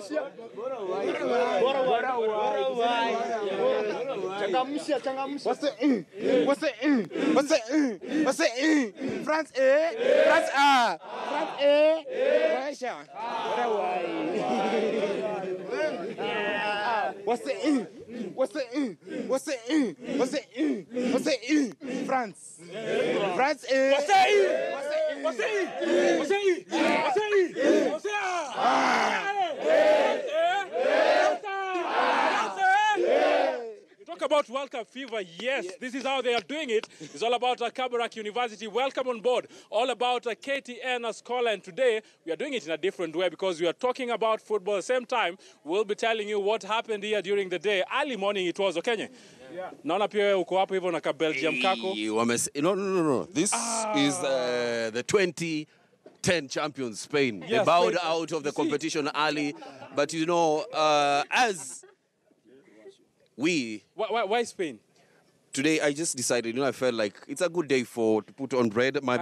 France A, France A, France A, Croatia. What's the E? What's the E? What's the E? What's the E? What's the E? France. France A. What's the E? What's the E? What's the E? What's the E? What's the Talk about World Cup fever, yes, this is how they are doing it. It's all about Kabarak University. Welcome on board. All about KTN Scholar, and today we are doing it in a different way because we are talking about football. At the same time, we'll be telling you what happened here during the day. Early morning it was, okay? Naona pia uko hapo hivyo na ka Belgium kako. No. This is the 2010 champions Spain. They bowed out of the competition early, but you know, as we... Why Spain? Today I just decided, I felt like it's a good day to put on bread. I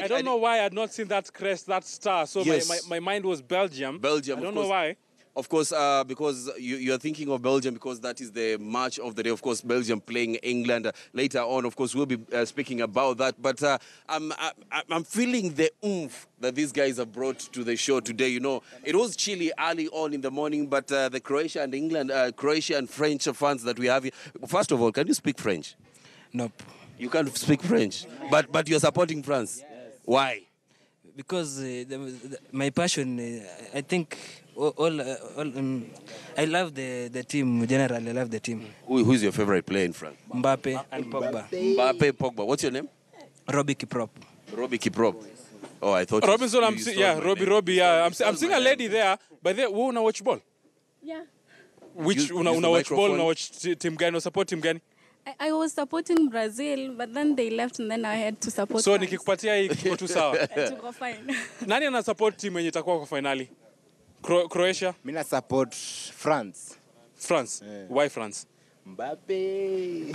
don't know why I had not seen that crest, that star. So yes. my mind was Belgium. I don't know why. Of course, because you are thinking of Belgium because that is the match of the day. Of course, Belgium playing England later on. Of course, we'll be speaking about that. But I'm feeling the oomph that these guys have brought to the show today. It was chilly early on in the morning, but the Croatia and England, Croatia and French fans that we have here. First of all, can you speak French? Nope. You can't speak French, but you're supporting France. Yes. Why? Because my passion, I think I love the team. Generally, I love the team. Who's your favorite player in France? Mbappe and Pogba. Mbappe, Pogba. What's your name? Robbie Kiprop. Robbie Kiprop. Oh, I thought. Robinson, Robbie. Yeah, I'm seeing a lady there. But there, who una watch ball? Yeah. Which una watch ball? Una watch team gani? Support team gani? I was supporting Brazil, but then they left and then I had to support. So nikikupatia hii kiko tu sawa. Tuko fine. Nani ana support team yenye itakuwa kwa finali? Croatia? Mimi na support France. France? Yeah. Why France? Mbappe.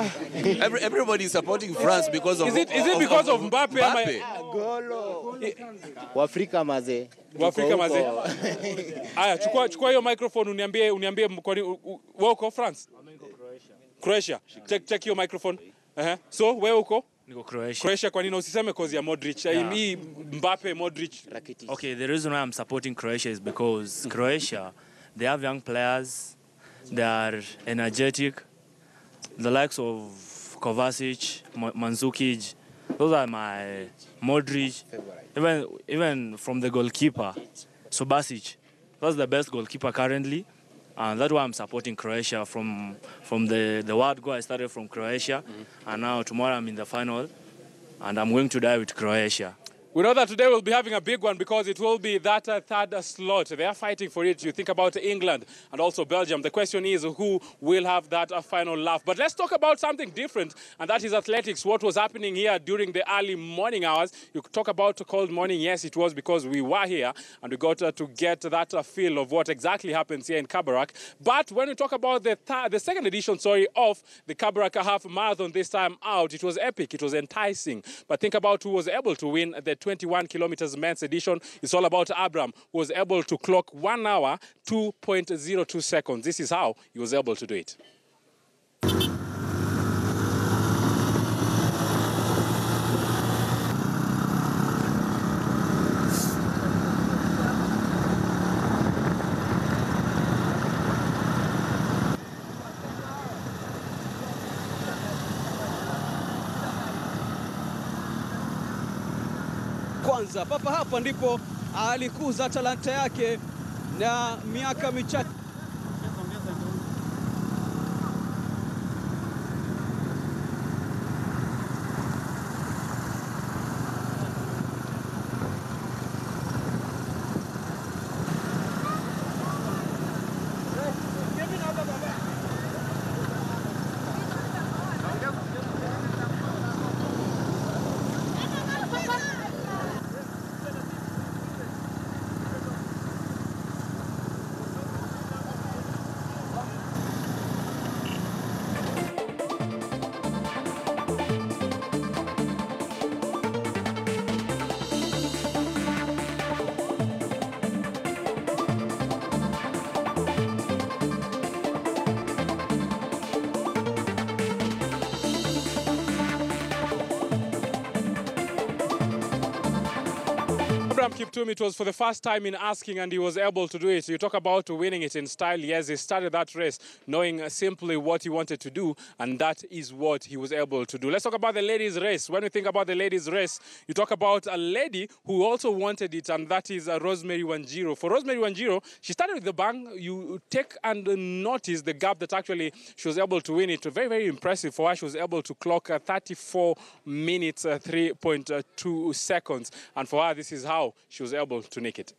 Everybody is supporting France because of... Is it because of Mbappe? Mbappe. Golo. Wafrika maze. Aya, chukua hiyo microphone uniambie kwani wewe uko France? Croatia. Check your microphone. So, where uko? Niko Croatia. Croatia kwa nini usiseme cause ya Modric? Yeah. Mbappe, Modric. Okay, the reason why I'm supporting Croatia is because Croatia, they have young players, they are energetic, the likes of Kovacic, Mandzukic, those are my Modric. Even from the goalkeeper, Subasic, that's the best goalkeeper currently. And that's why I'm supporting Croatia from the word go. I started from Croatia, and now tomorrow I'm in the final, and I'm going to die with Croatia. We know that today we'll be having a big one because it will be that third slot. They are fighting for it. You think about England and also Belgium. The question is who will have that final laugh. But let's talk about something different, and that is athletics. What was happening here during the early morning hours? You could talk about a cold morning. Yes, it was because we were here and we got to get that feel of what exactly happens here in Kabarak. But when we talk about the second edition, of the Kabarak half marathon this time out, it was epic. It was enticing. But think about who was able to win the 21 kilometers men's edition. It's all about Abram, who was able to clock 1 hour, 2.02 seconds. This is how he was able to do it. Kwanza papa hapa ndipo alikuza talanta yake na miaka michache. Sam Kiptum, it was for the first time in asking and he was able to do it. You talk about winning it in style. Yes, he started that race knowing simply what he wanted to do, and that is what he was able to do. Let's talk about the ladies' race. When we think about the ladies' race, you talk about a lady who also wanted it, and that is Rosemary Wanjiru. For Rosemary Wanjiru, she started with the bang. You take and notice the gap that actually she was able to win it. Very, very impressive for her. She was able to clock 34 minutes, 3.2 seconds. And for her, this is how she was able to nick it.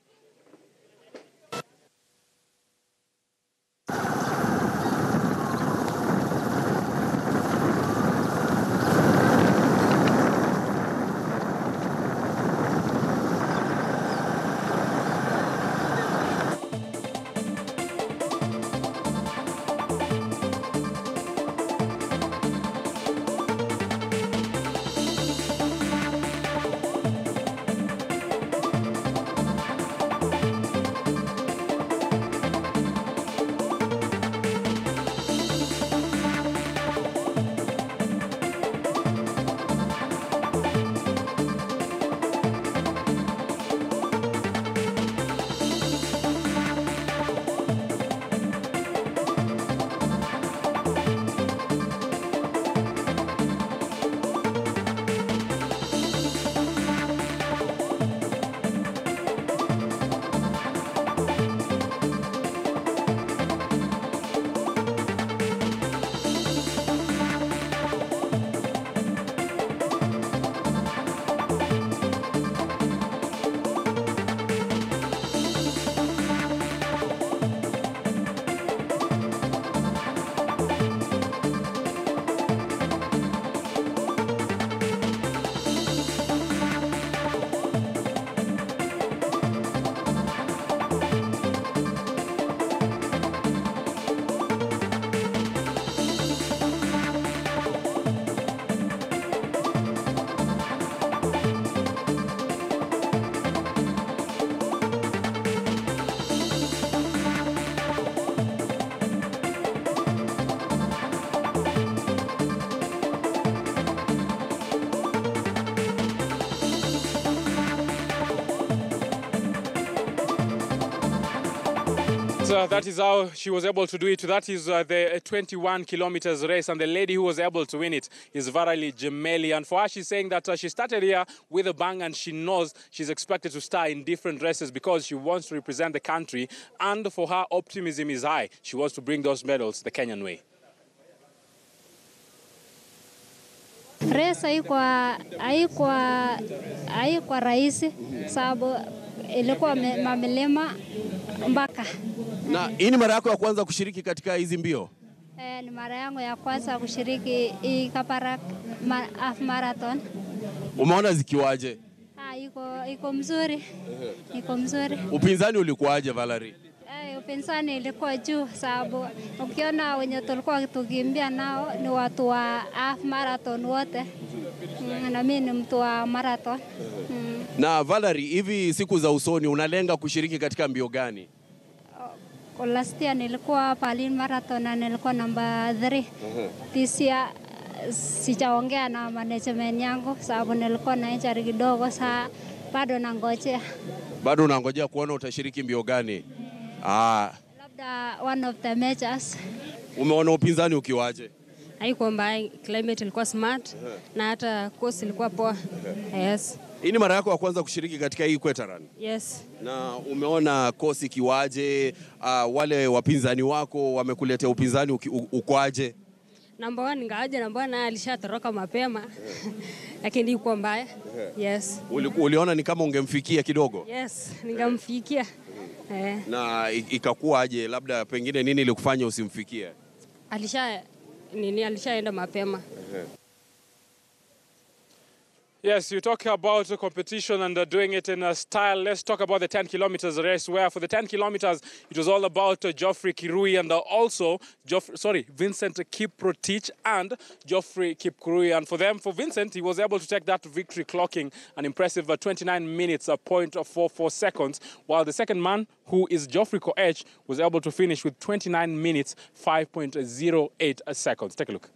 That is how she was able to do it. That is the 21 kilometers race, and the lady who was able to win it is Vallery Jimeli. And for her, she's saying that she started here with a bang, and she knows she's expected to start in different races because she wants to represent the country, and for her, optimism is high. She wants to bring those medals the Kenyan way. Race haikuwa rahisi sababu ilikuwa mamilima mpaka. Na hii ni mara yako ya kwanza kushiriki katika hizi mbio? Ni mara yangu ya kwanza kushiriki hii Kabarak half marathon. Umeona zikiwaje? Iko mzuri. Iko mzuri. Upinzani ulikuwaje, Vallery? Upinzani ilikuwa juu sababu ukiona wenye tulikuwa tukimbia nao ni watu wa half marathon wote. Na mimi ni mtu wa marathon. Na Vallery, hivi siku za usoni unalenga kushiriki katika mbio gani? Last year nilikuwa Berlin marathon na nilikuwa namba 3. This year sijaongea na management yangu sababu nilikuwa na injury kidogo, saa bado nangojea. Bado unangojea kuona utashiriki mbio gani? Labda one of the majors. Umeona upinzani ukiwaje? Haikuwa mbaya, climate ilikuwa smart na hata course ilikuwa poa. Yes. Hii ni mara yako ya kwanza kushiriki katika hii Equatorial? Yes. Na umeona course ikiwaje? Wale wapinzani wako wamekuletea upinzani ukwaje? Number 1 ingawaje number 1 alishatoroka mapema. Lakini ilikuwa mbaya. Yes. Uliona ni kama ungemfikia kidogo? Yes, ningemfikia. Na ikakuwaje? Labda pengine nini ilikufanya usimfikie? Alishaenda mapema. Yes, you talk about the competition and doing it in a style. Let's talk about the 10 kilometers race, where for the 10 kilometers, it was all about Geoffrey Kirui and also Vincent Kiprotich and Geoffrey Kipkurui. And for Vincent, he was able to take that victory, clocking an impressive 29 minutes, 0.44 seconds, while the second man, who is Geoffrey Koech, was able to finish with 29 minutes, 5.08 seconds. Take a look.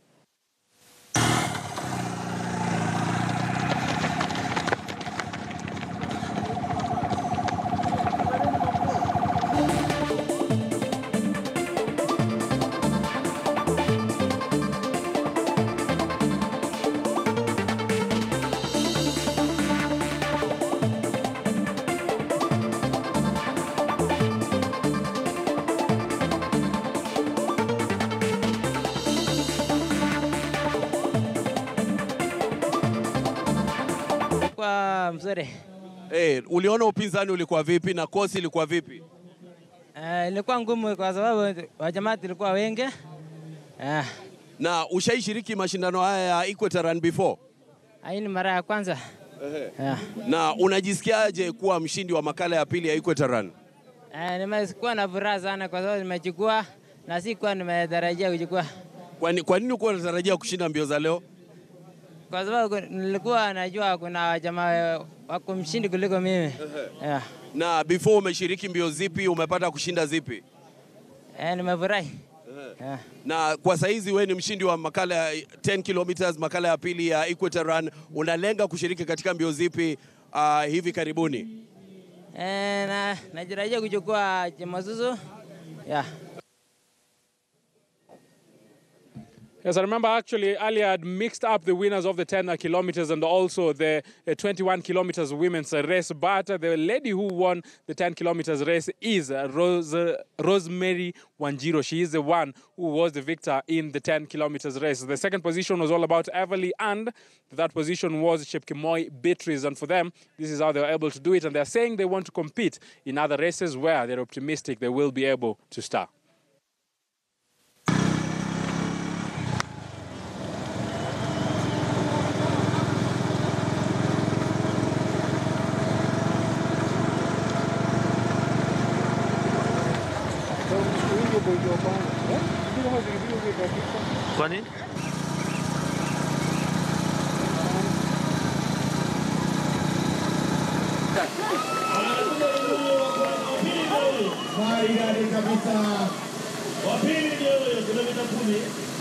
ilikuwa mzuri. Uliona upinzani ulikuwa vipi na kosi ilikuwa vipi? Ilikuwa ngumu kwa sababu wajamaa tulikuwa wengi. Na ushaishiriki mashindano haya ya Equator Run before? Hii ni mara ya kwanza. Na unajisikiaje kuwa mshindi wa makala ya pili ya Equator Run? Nimekuwa na furaha sana kwa sababu nimechukua na sikuwa nimetarajia kuchukua. Kwa nini ulikuwa unatarajia kushinda mbio za leo? Kwa sababu nilikuwa najua kuna jamaa wako mshindi kuliko mimi. Na before umeshiriki mbio zipi, umepata kushinda zipi? Nimefurahi. Na kwa saizi wewe ni mshindi wa makala ya 10 kilometers, makala ya pili ya Equator Run. Unalenga kushiriki katika mbio zipi hivi karibuni? Natarajia kuchukua Jimasusu. Yes, I remember actually earlier I'd mixed up the winners of the 10 kilometers and also the 21 kilometers women's race. But the lady who won the 10 kilometers race is Rosemary Wanjiro. She is the one who was the victor in the 10 kilometers race. The second position was all about Everly, and the third position was Chepkemoi Beatrice. And for them, this is how they were able to do it. And they're saying they want to compete in other races where they're optimistic they will be able to start. Kwa nini?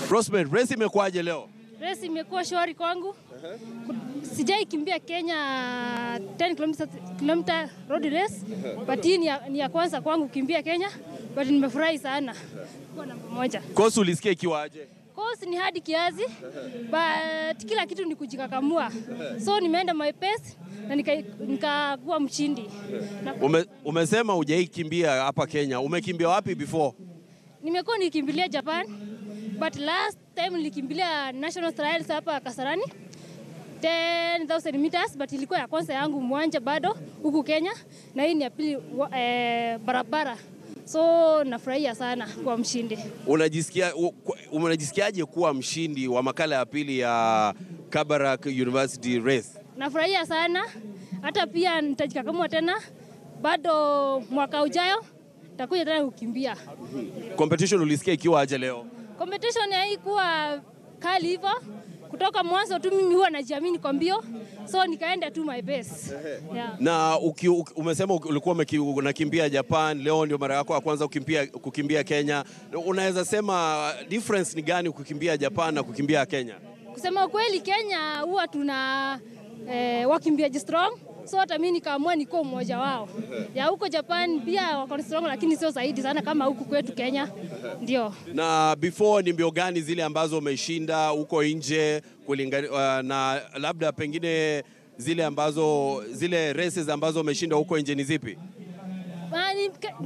Rosemary, race imekuaje leo? Race imekuwa shwari kwangu. Sijai kimbia Kenya 10 kilometer road race, but hii ni ya kwanza kwangu kimbia Kenya, but nimefurahi sana. Kwa namba moja. Kosi ulisikia ikiwaje? Kosi ni hadi kiazi, but kila kitu ni kujikakamua. So nimeenda my pace na nikakuwa mshindi. Umesema hujaikimbia hapa Kenya. Umekimbia wapi before? Nimekuwa nikimbilia Japan, but last time nilikimbilia national trials hapa Kasarani 10,000 meters, but ilikuwa ya kwanza yangu mwanja bado huku Kenya, na hii ni ya pili barabara. So nafurahia sana kwa mshindi. Unajisikiaje kuwa mshindi wa makala ya pili ya Kabarak University race? Nafurahia sana. Hata pia nitajikakamua tena. Bado mwaka ujayo nitakuja tena kukimbia. Competition ulisikia ikiwa aje leo? Competition haikuwa kali hivyo. Kutoka mwanzo tu mimi huwa najiamini kwa mbio. So nikaenda tu my best. Na umesema ulikuwa unakimbia Japan, leo ndio mara yako ya kwanza kukimbia Kenya. Unaweza sema difference ni gani kukimbia Japan na kukimbia Kenya? Kusema kweli Kenya huwa tuna wakimbiaji strong. So hata mimi nikaamua niko mmoja wao. Ya huko Japan pia wako strong, lakini sio zaidi sana kama huku kwetu Kenya. Ndio. Na before ni mbio gani zile ambazo umeshinda huko nje kulingana na labda pengine zile races ambazo umeshinda huko nje ni zipi?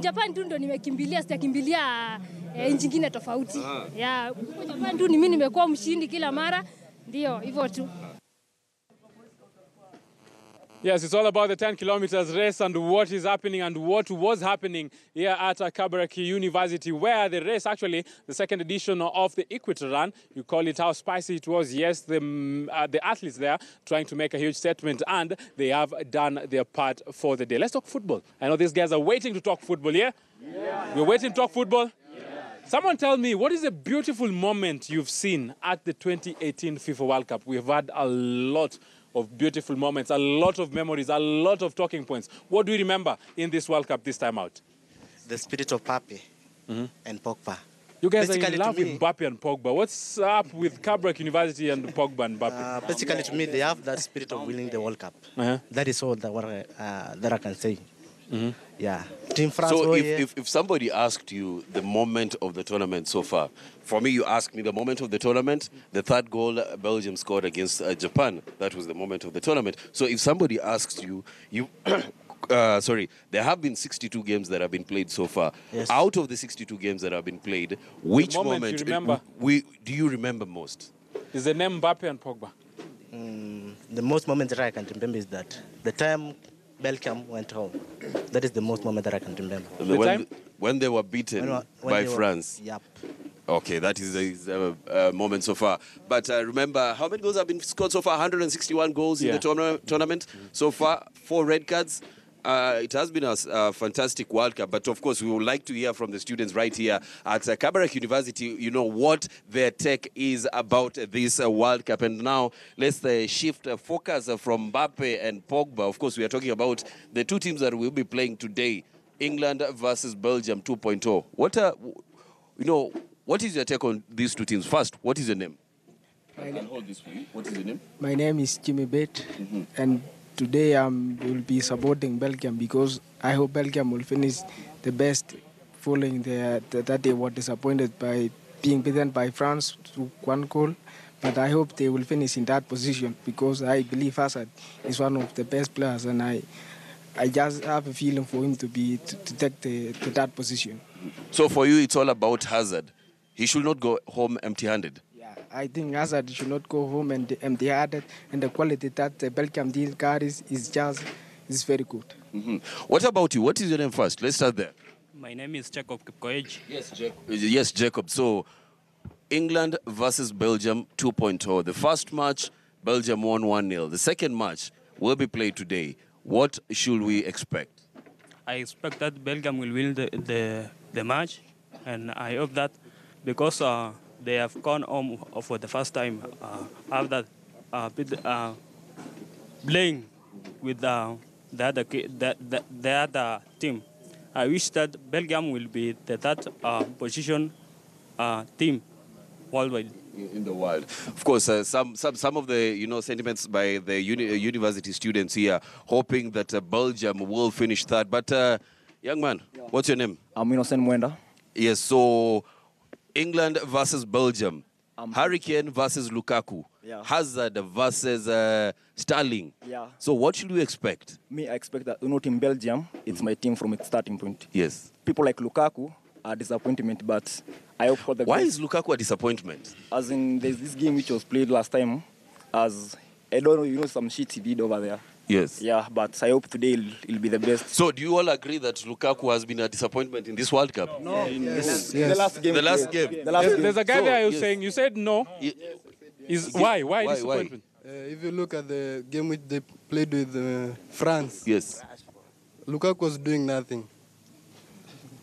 Japan tu ndo nimekimbilia, sitakimbilia nchi nyingine tofauti. Ya huko Japan tu mimi nimekuwa mshindi kila mara. Ndio, hivyo tu. Yes, it's all about the 10 kilometers race and what is happening and what was happening here at Kabarak University, where the race, actually, the second edition of the Equator Run, you call it how spicy it was. Yes, the athletes there trying to make a huge statement, and they have done their part for the day. Let's talk football. I know these guys are waiting to talk football, yeah? We're waiting to talk football? Someone tell me, what is a beautiful moment you've seen at the 2018 FIFA World Cup? We've had a lot of beautiful moments, a lot of memories, a lot of talking points. What do you remember in this World Cup this time out? The spirit of Pape and Pogba. You guys are in love with Mbappe and Pogba. What's up with Kabarak University and Pogba and Mbappe? Basically, to me, they have that spirit of winning the World Cup. That is all that I can say. Yeah. Team France. So if somebody asked you the moment of the tournament so far, for me, you asked me the moment of the tournament, the third goal Belgium scored against Japan. That was the moment of the tournament. So if somebody asks you, there have been 62 games that have been played so far. Yes. Out of the 62 games that have been played, which moment you remember? do you remember most? Is the name Mbappe and Pogba? The most moment that I can remember is that the time Belgium went home. That is the most moment that I can remember. When they were beaten when by they were- France. Yep. Okay, that is a moment so far. But remember, how many goals have been scored so far? 161 goals in the tournament so far. 4 red cards. It has been a fantastic World Cup, but of course we would like to hear from the students right here at Kabarak University, what their take is about this World Cup. And now let's shift focus from Mbappe and Pogba. Of course, we are talking about the two teams that will be playing today, England versus Belgium 2.0. What is your take on these two teams? First, what is your name? I can hold this for you. What is your name? My name is Jimeli, and today I will be supporting Belgium because I hope Belgium will finish the best, following that they were disappointed by being beaten by France to 1 goal. But I hope they will finish in that position because I believe Hazard is one of the best players, and I just have a feeling for him to take that position. So for you, it's all about Hazard. He should not go home empty-handed. I think Hazard should not go home empty-handed, and the quality that the Belgium team carries is very good. What about you? What is your name first? Let's start there. My name is Jacob Kipchoge. Yes, Jacob. So, England versus Belgium 2.0. The first match, Belgium won 1-0. The second match will be played today. What should we expect? I expect that Belgium will win the match, and I hope that because they have gone home for the first time after playing with the other team. I wish that Belgium will be the third position team worldwide. In the world. Of course, some of the sentiments by the university students here, hoping that Belgium will finish third. But young man, what's your name? I'm Innocent Mwenda. Yes, so England versus Belgium, Harry Kane versus Lukaku, Hazard versus Sterling. Yeah. So what should we expect? Me, I expect that Team Belgium, it's my team from its starting point. Yes. People like Lukaku are disappointment, but I hope for the Why best. is Lukaku a disappointment? As in, there's this game which was played last time, as I don't know, some shit he did over there. Yes. Yeah, but I hope today it'll be the best. So do you all agree that Lukaku has been a disappointment in this World Cup? No. Yes. The last game. The last game. There's a guy there who's saying, you said no. Why disappointment? If you look at the game which they played with France, yes, Lukaku was doing nothing.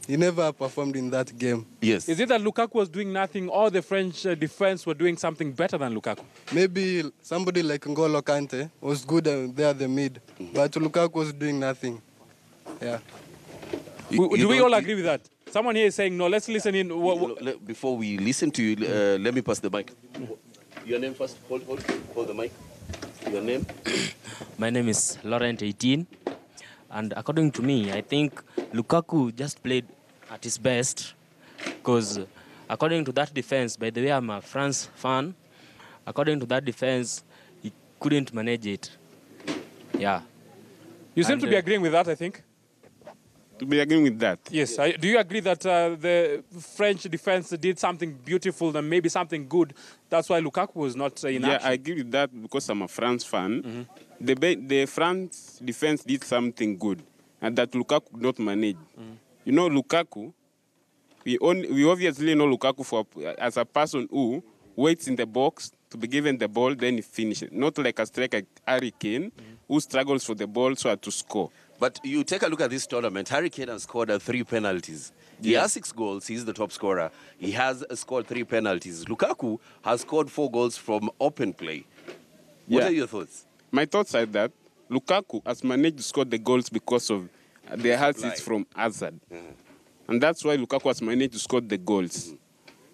He never performed in that game. Yes. Is it that Lukaku was doing nothing or the French defense were doing something better than Lukaku? Maybe somebody like N'Golo Kante was good there at the mid, but Lukaku was doing nothing. Yeah. Do we all agree with that? Someone here is saying no. Let's listen in. Before we listen to you, let me pass the mic. Your name first. Hold the mic. Your name? My name is Laurent 18. And according to me, I think Lukaku just played at his best because according to that defense, by the way, I'm a France fan, according to that defense, he couldn't manage it. Yeah. You seem to be agreeing with that, I think. To be agreeing with that? Yes. Do you agree that the French defense did something beautiful and maybe something good? That's why Lukaku was not in action. Yeah, I agree with that because I'm a France fan. The France defense did something good and that Lukaku could not manage. You know, Lukaku, we obviously know Lukaku as a person who waits in the box to be given the ball, then he finishes. Not like a striker like Harry Kane, who struggles for the ball so as to score. But you take a look at this tournament, Harry Kane has scored 3 penalties. He has 6 goals. He's the top scorer. He has scored 3 penalties. Lukaku has scored 4 goals from open play. What are your thoughts? My thoughts are that Lukaku has managed to score the goals because of the assist from Hazard. And that's why Lukaku has managed to score the goals.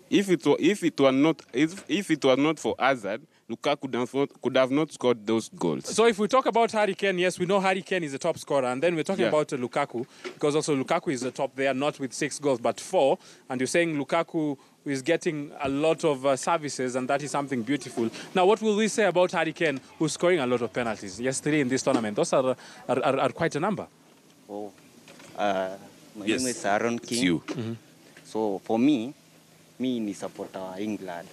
If it were not for Hazard, Lukaku could have not scored those goals. So if we talk about Harry Kane, yes, we know Harry Kane is the top scorer. And then we're talking about Lukaku, because also Lukaku is the top there, not with 6 goals, but 4. And you're saying Lukaku is getting a lot of services, and that is something beautiful. Now, what will we say about Harry Kane, who's scoring a lot of penalties? Yes, 3 in this tournament. Those are quite a number. Oh, my name is Aaron King. It's you. So for me ni supporter England.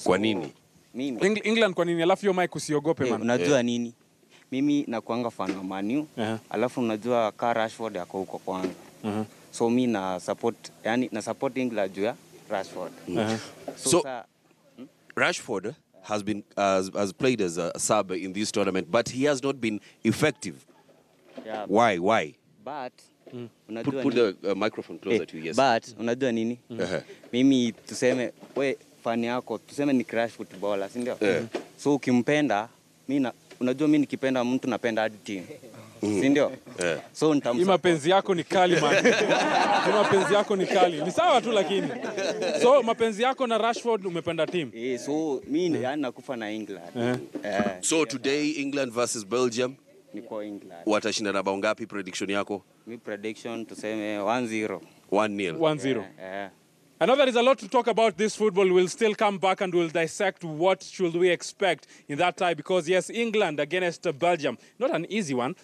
Kwa nini? Mimi. England kwa nini? Alafu hiyo mic usiogope man. Unajua nini? Mimi nakuanga fan wa Man U. Alafu unajua ka Rashford yako huko kwanza. So mimi na support England juu ya Rashford. So Rashford has played as a sub in this tournament, but he has not been effective. Yeah. Why? But put the microphone closer to you. Yes. But unajua nini? Mimi tuseme fan yako tuseme ni crash footballer, si ndio? So ukimpenda unajua mimi nikipenda mtu napenda hadi team. Si ndio? So nitamsupport. Mapenzi yako ni kali man. Mapenzi yako ni kali. Ni sawa tu lakini. So mapenzi yako na Rashford umependa team. So mimi nakufa na England. So today England versus Belgium. Niko England. Watashinda na bao ngapi prediction yako? Mi prediction tuseme 1-0. 1-0. 1-0. I know there is a lot to talk about this football. We'll still come back and we'll dissect what should we expect in that tie because yes, England against Belgium, not an easy one.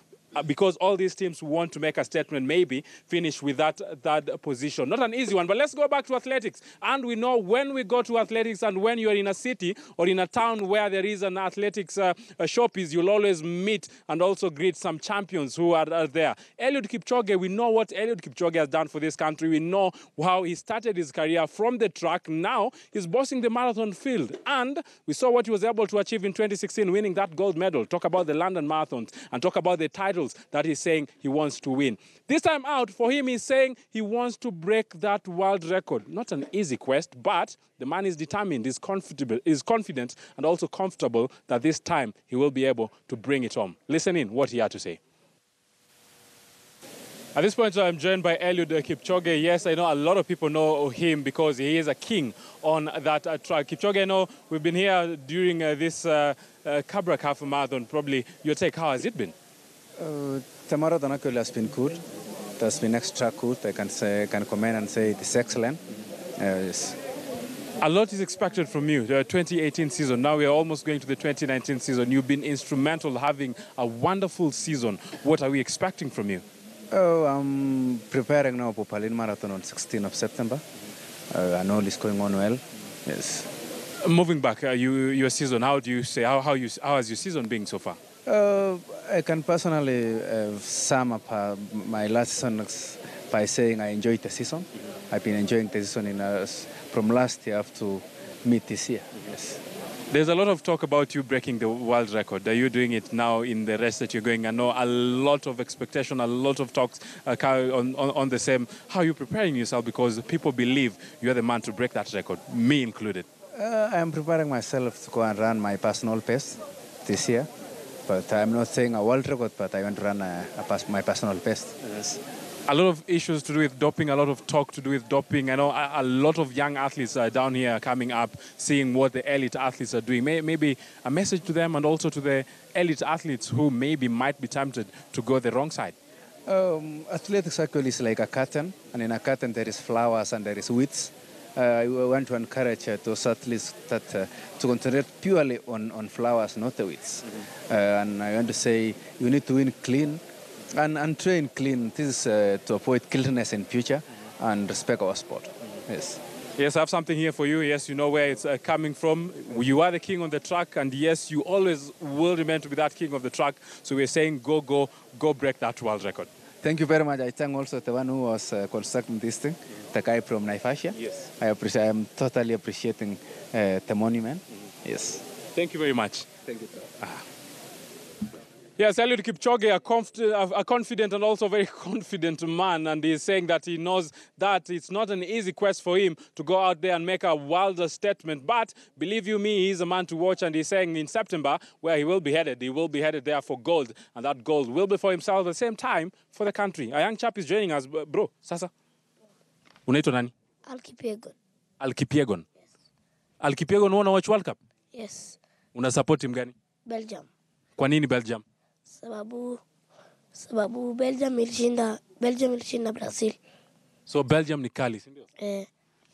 Because all these teams want to make a statement, maybe finish with that third position. Not an easy one, but let's go back to athletics. And we know when we go to athletics and when you're in a city or in a town where there is an athletics showpiece, you'll always meet and also greet some champions who are there. Eliud Kipchoge, we know what Eliud Kipchoge has done for this country. We know how he started his career from the track. Now he's bossing the marathon field. And we saw what he was able to achieve in 2016, winning that gold medal. Talk about the London marathons and talk about the title that he's saying he wants to win. This time out, for him, he's saying he wants to break that world record. Not an easy quest, but the man is determined, is confident, and also comfortable that this time he will be able to bring it home. Listen in what he had to say. At this point, I'm joined by Eliud Kipchoge. Yes, I know a lot of people know him because he is a king on that track. Kipchoge, I know we've been here during this Kabarak half marathon. Probably your take, how has it been? The marathon actually has been good. It has been extra good. I can comment and say it is excellent. Yes. A lot is expected from you. The 2018 season. Now we are almost going to the 2019 season. You've been instrumental having a wonderful season. What are we expecting from you? I'm preparing now for Berlin Marathon on 16th of September. I know it's going on well. Yes. Moving back, your season. How do you say? How has your season been so far? I can personally sum up my last season by saying I enjoyed the season. I've been enjoying the season from last year up to mid this year. Yes. There's a lot of talk about you breaking the world record. Are you doing it now in the race that you're going? I know a lot of expectation, a lot of talks on the same. How are you preparing yourself? Because people believe you're the man to break that record, me included. I'm preparing myself to go and run my personal pace this year. But I'm not saying a world record, but I want to run my personal best. Yes. A lot of issues to do with doping, a lot of talk to do with doping. I know a lot of young athletes are down here coming up, seeing what the elite athletes are doing. Maybe a message to them and also to the elite athletes who maybe might be tempted to go the wrong side. Athletics actually is like a curtain, and in a curtain there is flowers and there is weeds. I want to encourage those athletes that to concentrate purely on flowers, not the weeds. And I want to say you need to win clean and train clean. This is to avoid guiltiness in future and respect our sport. Yes. Yes, I have something here for you. Yes, you know where it's coming from. You are the king on the track, and yes, you always will remain to be that king of the track. So we're saying go break that world record. Thank you very much. I thank also the one who was constructing this thing, the guy from Naivasha. Yes. I am totally appreciating the monument. Yes. Thank you very much. Thank you. Yes, Eliud Kipchoge, a confident and also very confident man, and he's saying that he knows that it's not an easy quest for him to go out there and make a wilder statement. But believe you me, he's a man to watch, and he's saying in September where he will be headed there for gold, and that gold will be for himself at the same time for the country. A young chap is joining us, bro. Sasa, unaitwa nani? Alkipiegon. Alkipiegon. Yes. Alkipiegon, una watch World Cup? Yes. Una support team gani? Belgium. Kwa nini Belgium? Sababu Belgium ilishinda Brazil. So Belgium ni kali, si ndio?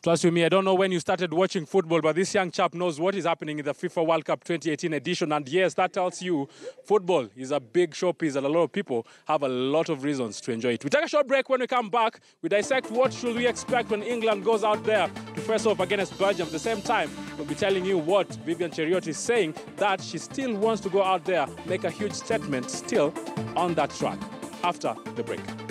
Trust you me, I don't know when you started watching football, but this young chap knows what is happening in the FIFA World Cup 2018 edition. And yes, that tells you football is a big showpiece and a lot of people have a lot of reasons to enjoy it. We take a short break. When we come back, we dissect what should we expect when England goes out there to face off against Belgium. At the same time, we'll be telling you what Vivian Cheruiyot is saying, that she still wants to go out there, make a huge statement still on that track after the break.